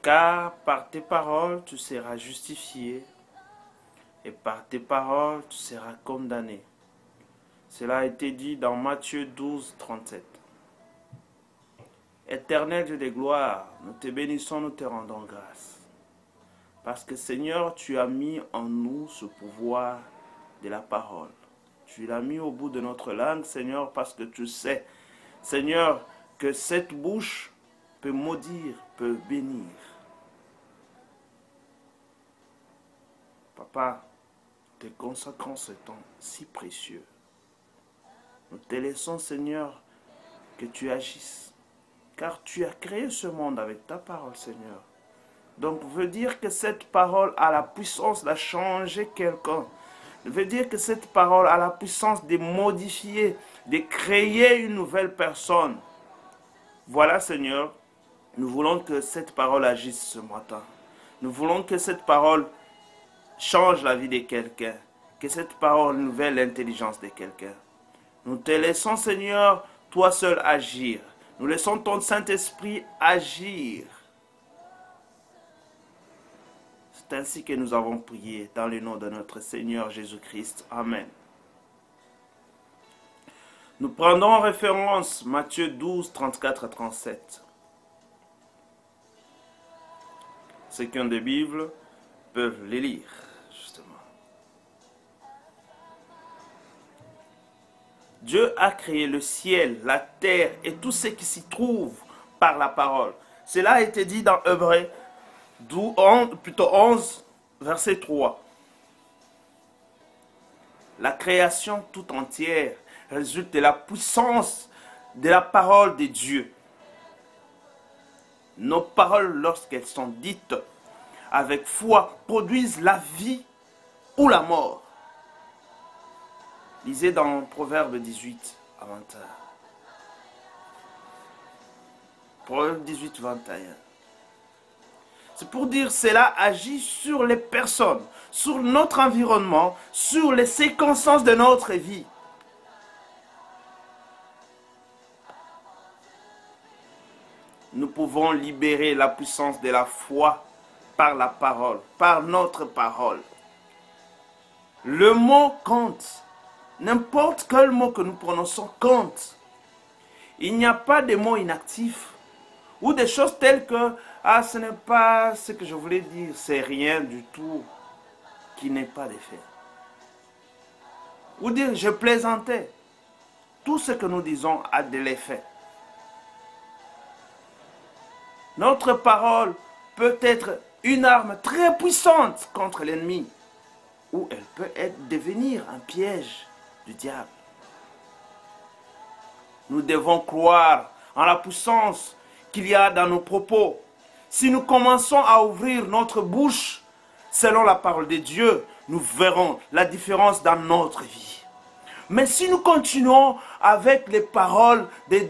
Car par tes paroles tu seras justifié, et par tes paroles tu seras condamné. Cela a été dit dans Matthieu 12, 37. Éternel Dieu de gloire, nous te bénissons, nous te rendons grâce. Parce que Seigneur, tu as mis en nous ce pouvoir de la parole. Tu l'as mis au bout de notre langue, Seigneur, parce que tu sais, Seigneur, que cette bouche peut maudire, peut bénir. Papa, te consacrons ce temps si précieux. Nous te laissons, Seigneur, que tu agisses. Car tu as créé ce monde avec ta parole, Seigneur. Donc, veut dire que cette parole a la puissance de changer quelqu'un. Veut dire que cette parole a la puissance de modifier, de créer une nouvelle personne. Voilà, Seigneur, nous voulons que cette parole agisse ce matin. Nous voulons que cette parole change la vie de quelqu'un. Que cette parole nouvelle l'intelligence de quelqu'un. Nous te laissons, Seigneur, toi seul agir. Nous laissons ton Saint-Esprit agir. C'est ainsi que nous avons prié dans le nom de notre Seigneur Jésus-Christ. Amen. Nous prenons en référence Matthieu 12, 34 à 37. Ceux qui ont des Bibles peuvent les lire, justement. Dieu a créé le ciel, la terre et tout ce qui s'y trouve par la parole. Cela a été dit dans Hébreux 11, verset 3. La création tout entière résulte de la puissance de la parole de Dieu. Nos paroles, lorsqu'elles sont dites avec foi, produisent la vie ou la mort. Lisez dans Proverbe 18 à 21. Proverbe 18, 21. C'est pour dire cela agit sur les personnes, sur notre environnement, sur les circonstances de notre vie. Nous pouvons libérer la puissance de la foi par la parole, par notre parole. Le mot compte. N'importe quel mot que nous prononçons compte. Il n'y a pas de mots inactifs ou des choses telles que « Ah, ce n'est pas ce que je voulais dire, c'est rien du tout qui n'est pas d'effet. » Ou dire « Je plaisantais. » Tout ce que nous disons a de l'effet. Notre parole peut être une arme très puissante contre l'ennemi, ou elle peut devenir un piège du diable. Nous devons croire en la puissance qu'il y a dans nos propos. Si nous commençons à ouvrir notre bouche selon la parole de Dieu, nous verrons la différence dans notre vie. Mais si nous continuons avec les paroles, des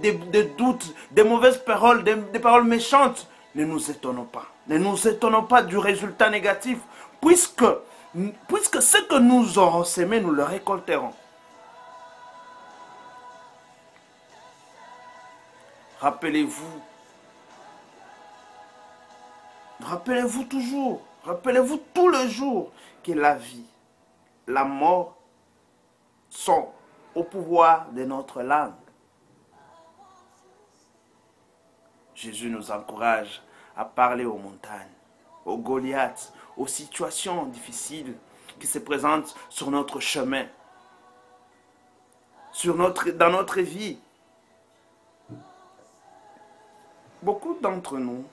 doutes, des mauvaises paroles, des paroles méchantes, ne nous étonnons pas. Ne nous étonnons pas du résultat négatif, puisque ce que nous aurons semé, nous le récolterons. Rappelez-vous toujours, rappelez-vous tout le jour que la vie, la mort sont au pouvoir de notre langue. Jésus nous encourage à parler aux montagnes, aux Goliaths, aux situations difficiles qui se présentent sur notre chemin, dans notre vie. Beaucoup d'entre nous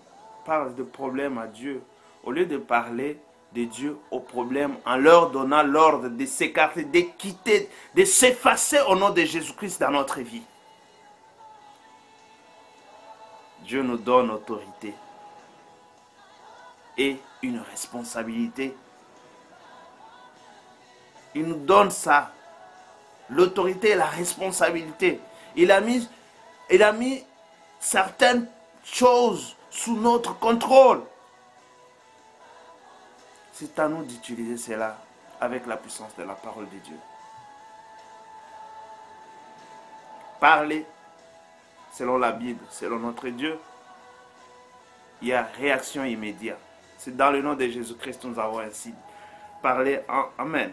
parlent de problèmes à Dieu au lieu de parler de Dieu aux problèmes en leur donnant l'ordre de s'écarter, de quitter, de s'effacer au nom de Jésus-Christ dans notre vie. Dieu nous donne autorité et une responsabilité. Il nous donne ça, l'autorité et la responsabilité. Il a mis certaines choses sous notre contrôle. C'est à nous d'utiliser cela avec la puissance de la parole de Dieu. Parler selon la Bible, selon notre Dieu. il y a réaction immédiate. C'est dans le nom de Jésus-Christ que nous avons ainsi parlé. Amen.